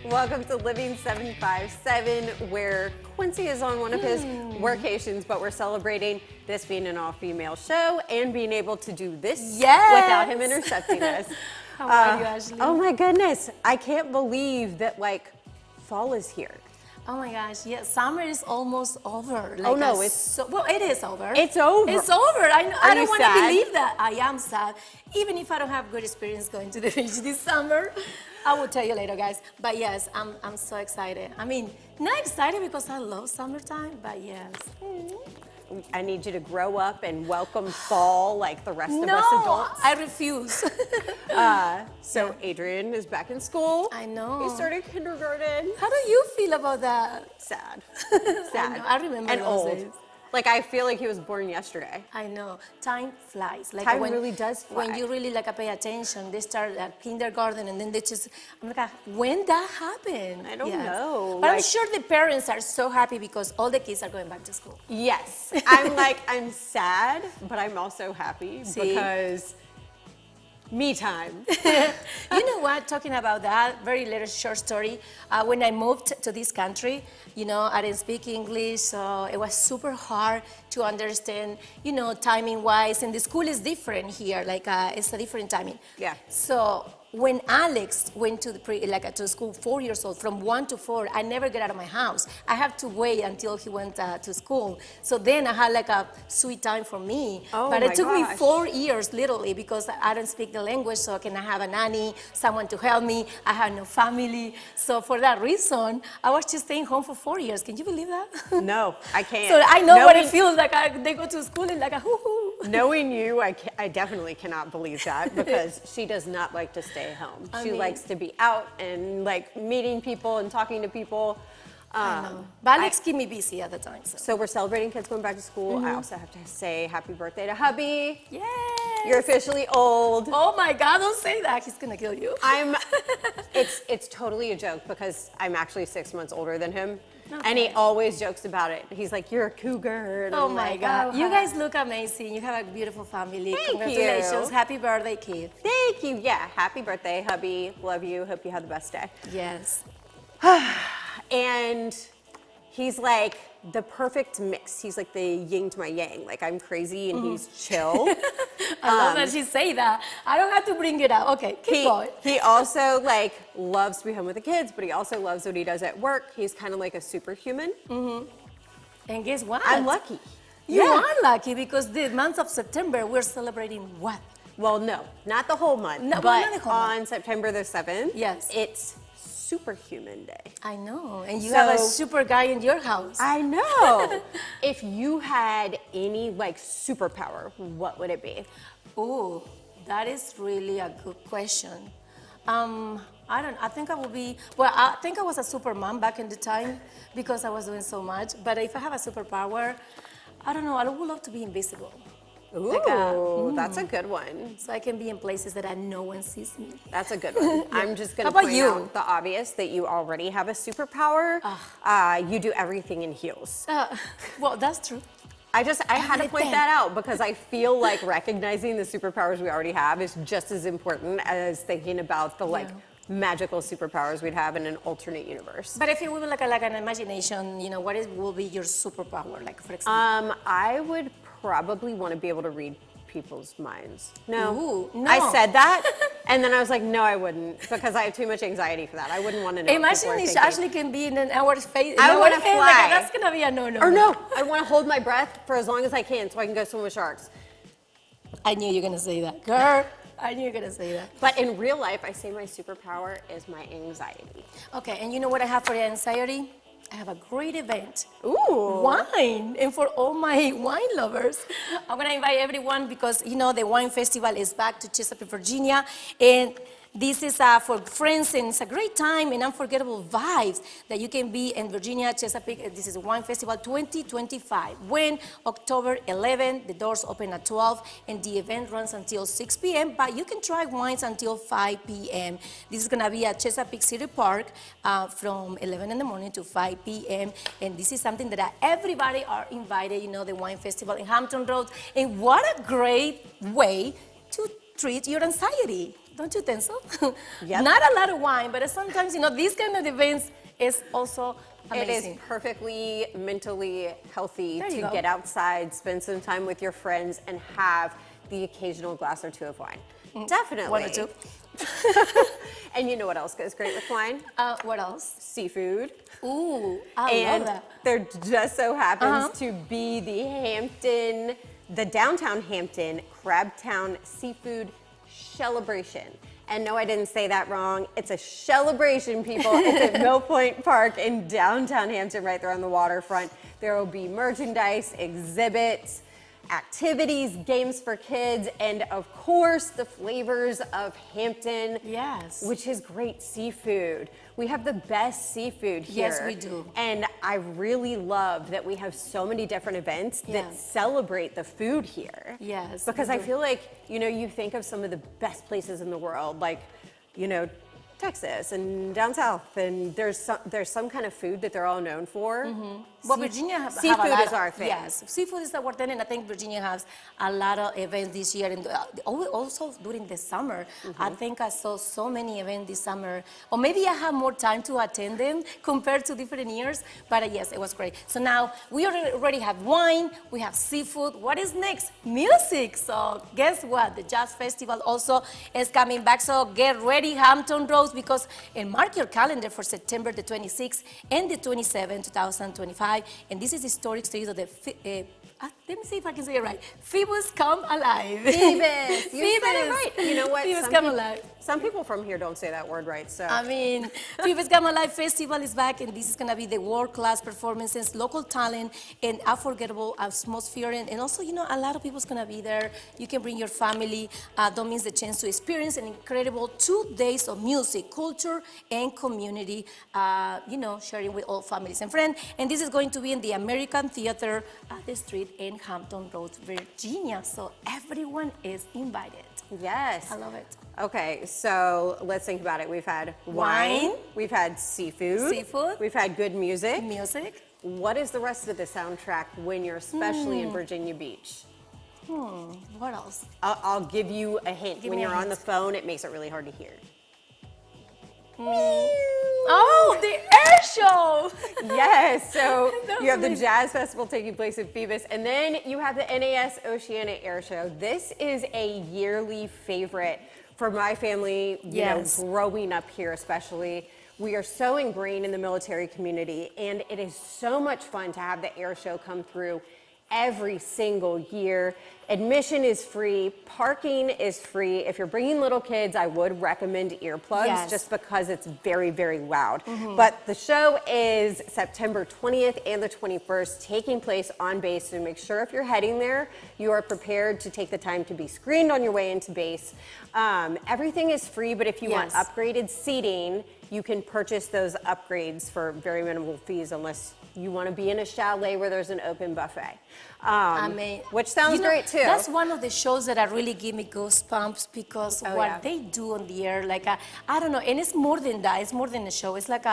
Welcome to Living 757, where Quincy is on one of his workations, but we're celebrating this being an all-female show and being able to do this without him intercepting us. How are you, Ashley? Oh my goodness, I can't believe that fall is here. Oh my gosh, yeah, summer is almost over. Oh no, it is over. It's over. It's over. I don't want to sad? believe that. I am sad. Even if I don't have good experience going to the beach this summer, I will tell you later, guys. But yes, I'm so excited. I mean, not excited because I love summertime, but yes. I need you to grow up and welcome fall like the rest of us adults. I refuse. So Adrian is back in school. I know. He started kindergarten. How do you feel about that? Sad. Sad. I remember and those old. days. I feel like he was born yesterday. I know. Time flies. Time really does fly. When you really pay attention, they start at kindergarten and then they just, I'm like, when that happened? I don't know. But I'm sure the parents are so happy because all the kids are going back to school. Yes. I'm sad, but I'm also happy because me time. You know what, talking about that, very little short story. When I moved to this country, I didn't speak English, so it was super hard to understand, timing wise, and the school is different here, it's a different timing. Yeah. So when Alex went to to school, 4 years old, from 1 to 4, I never get out of my house. I have to wait until he went to school. So then I had a sweet time for me. Oh but my it took gosh. me 4 years, literally, because I don't speak the language, so I cannot have a nanny, someone to help me. I have no family. So for that reason, I was just staying home for 4 years. Can you believe that? No, I can't. So I know what it feels like. They go to school and hoo-hoo. Knowing you, I definitely cannot believe that because she does not like to stay home. She likes to be out and meeting people and talking to people. I know. But Alex keep me busy at the time. So we're celebrating kids going back to school. I also have to say happy birthday to hubby. Yes. You're officially old. Oh my God, don't say that. He's gonna kill you. It's totally a joke because I'm actually 6 months older than him. Okay. And he always jokes about it. He's like, you're a cougar. And Oh I'm my like, God. oh, You hi. guys look amazing. You have a beautiful family. Thank Congratulations. you. Happy birthday, kid. Thank you. Yeah, happy birthday, hubby. Love you. Hope you have the best day. Yes. And he's like the perfect mix. He's like the yin to my yang. I'm crazy and he's chill. I love that she say that. I don't have to bring it up. Okay, keep going. He also loves to be home with the kids, but he also loves what he does at work. He's kind of like a superhuman. And guess what? I'm lucky. You are lucky because the month of September, we're celebrating what? Well, no, not the whole month. No, but not the whole month. on September the 7th, Yes. it's Superhuman Day. I know. And you have a So- super guy in your house. I know. If you had any superpower, what would it be? Oh, that is really a good question. I think I will be, I think I was a supermom back in the time because I was doing so much. But if I have a superpower, I don't know, I would love to be invisible. Ooh, that's a good one. So I can be in places that no one sees me. That's a good one. I'm just going How to about point you? out the obvious that you already have a superpower. You do everything in heels. Well, that's true. I had to point Everything. that out because I feel like recognizing the superpowers we already have is just as important as thinking about the magical superpowers we'd have in an alternate universe. But if it would be like an imagination, what will be your superpower? For example. I would probably want to be able to read people's minds. No. Ooh, no. I said that, and then I was like, no, I wouldn't, because I have too much anxiety for that. I wouldn't want to know what Imagine people are if thinking. Ashley can be in our face. I want to fly. That's gonna be a no-no. Or no, I want to hold my breath for as long as I can so I can go swim with sharks. I knew you were gonna say that, girl. I knew you were gonna say that. But in real life, I say my superpower is my anxiety. Okay, and you know what I have for the anxiety? I have a great event. Ooh. Wine. And for all my wine lovers, I'm gonna invite everyone because the wine festival is back to Chesapeake, Virginia. And this is for friends, and it's a great time and unforgettable vibes that you can be in Virginia, Chesapeake. This is a wine festival 2025. When October 11, the doors open at 12, and the event runs until 6 p.m., but you can try wines until 5 p.m. This is gonna be at Chesapeake City Park from 11 in the morning to 5 p.m., and this is something that everybody are invited, the wine festival in Hampton Roads. And what a great way to treat your anxiety. Don't you think so? Yep. Not a lot of wine, but sometimes, these kind of events is also amazing. It is perfectly mentally healthy There you to go. get outside, spend some time with your friends, and have the occasional glass or two of wine. Definitely. One or two. And you know what else goes great with wine? What else? Seafood. Ooh, I And love that. there just so happens to be the downtown Hampton Crabtown Seafood Celebration. And no, I didn't say that wrong. It's a celebration, people. It's at Mill Point Park in downtown Hampton, right there on the waterfront. There will be merchandise, exhibits, activities, games for kids, and of course, the flavors of Hampton. Yes. Which is great seafood. We have the best seafood here. Yes, we do. And I really love that we have so many different events that Yeah. celebrate the food here. Yes, Because we I do. feel like, you think of some of the best places in the world, like, Texas and down south, and there's some kind of food that they're all known for. Well, Virginia have a Seafood lot is our thing. Yes, seafood is our thing, and I think Virginia has a lot of events this year, and also during the summer. I think I saw so many events this summer, or maybe I have more time to attend them compared to different years, but yes, it was great. So now we already have wine, we have seafood. What is next? Music. So guess what? The Jazz Festival also is coming back, so get ready, Hampton Roads, and mark your calendar for September the 26th and the 27th, 2025. And this is historic series of the, let me see if I can say it right, Phoebus Come Alive. Phoebus, you said it right. You know what? Phoebus Come Alive. Some people from here don't say that word right, so. I mean, Phoebus Come Alive Festival is back, and this is going to be the world-class performances, local talent, and unforgettable atmosphere. And also, a lot of people's going to be there. You can bring your family. Don't miss the chance to experience an incredible 2 days of music, culture, and community, sharing with all families and friends. And this is going to be in the American Theater at the street in Hampton Roads, Virginia. So everyone is invited. Yes. I love it. Okay, so let's think about it. We've had wine. We've had seafood. We've had good music. Music. What is the rest of the soundtrack when you're especially in Virginia Beach? What else? I'll give you a hint. Give When me a you're on hint. the phone, it makes it really hard to hear. Oh, the air show! Yes, so That you have was the Jazz Festival taking place at Phoebus, and then you have the NAS Oceana Air Show. This is a yearly favorite for my family, Yes. growing up here especially. We are so ingrained in the military community, and it is so much fun to have the air show come through every single year. Admission is free, parking is free. If you're bringing little kids, I would recommend earplugs Yes. just because it's very, very loud. But the show is September 20th and the 21st, taking place on base. So make sure if you're heading there, you are prepared to take the time to be screened on your way into base. Everything is free, but if you want Yes. upgraded seating, you can purchase those upgrades for very minimal fees unless you want to be in a chalet where there's an open buffet. Which sounds great too. That's one of the shows that are really give me goosebumps because Oh, what yeah. they do on the air, I don't know, and it's more than that. It's more than a show. It's like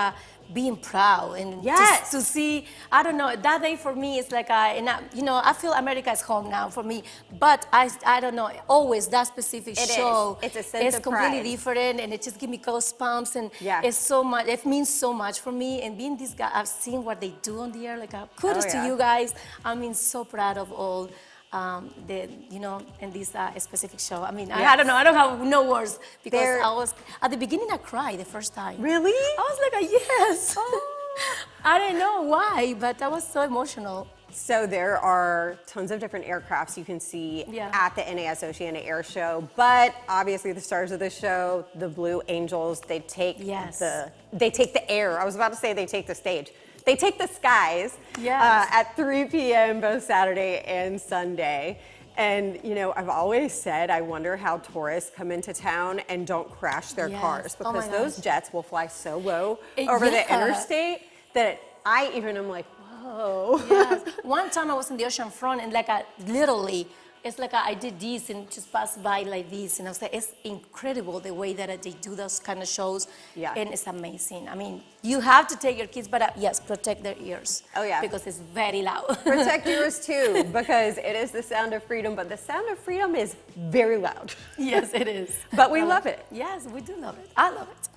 being proud and Yes. to see. I don't know. That day for me is I feel America is home now for me. But I don't know. Always that specific It is. show. It's a sense It's of completely pride. different, and it just gives me goosebumps, and Yeah. it's so much. It means so much for me. And being this guy, I've seen what they do on the air. Kudos Oh, to yeah. you guys. So proud of all. In this specific show. I mean, I don't know. I don't have no words because There- I was at the beginning. I cried the first time. Really? I was like, yes. I didn't know why, but I was so emotional. So there are tons of different aircrafts you can see Yeah. at the NAS Oceana Air Show, but obviously the stars of the show, the Blue Angels, they take Yes. the air. I was about to say they take the stage. They take the skies Yes. at 3 p.m. both Saturday and Sunday. And, I've always said, I wonder how tourists come into town and don't crash their Yes. cars Oh my because those gosh. jets will fly so low over the Yeah. interstate that I even am like, whoa. Yes. One time I was in the ocean front and literally it's like I did this and just passed by like this, and I was like, it's incredible the way that they do those kind of shows, and it's amazing. I mean, you have to take your kids, but yes, protect their ears. Oh yeah, because it's very loud. Protect yours too, because it is the sound of freedom, but the sound of freedom is very loud. Yes, it is. But we love it. Yes, we do love it. I love it.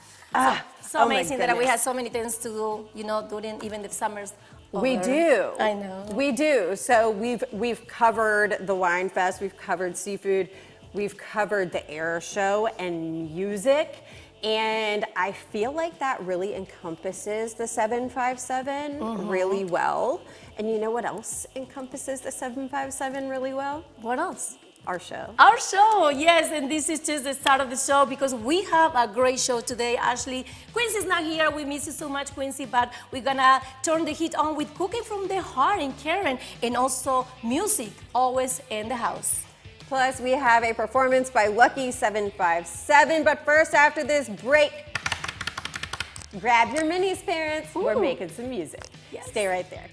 So amazing that we had so many things to do, you know, during even the summers. We do. I know. We do. So we've covered the Wine Fest, we've covered seafood, we've covered the air show and music, and I feel like that really encompasses the 757 really well. And you know what else encompasses the 757 really well? What else? Our show. Our show, yes, and this is just the start of the show because we have a great show today. Ashley, Quincy's not here. We miss you so much, Quincy, but we're gonna turn the heat on with Cooking from the Heart and Karen, and also music, always in the house. Plus, we have a performance by Lucky 757. But first, after this break, grab your minis, parents. We're making some music. Yes. Stay right there.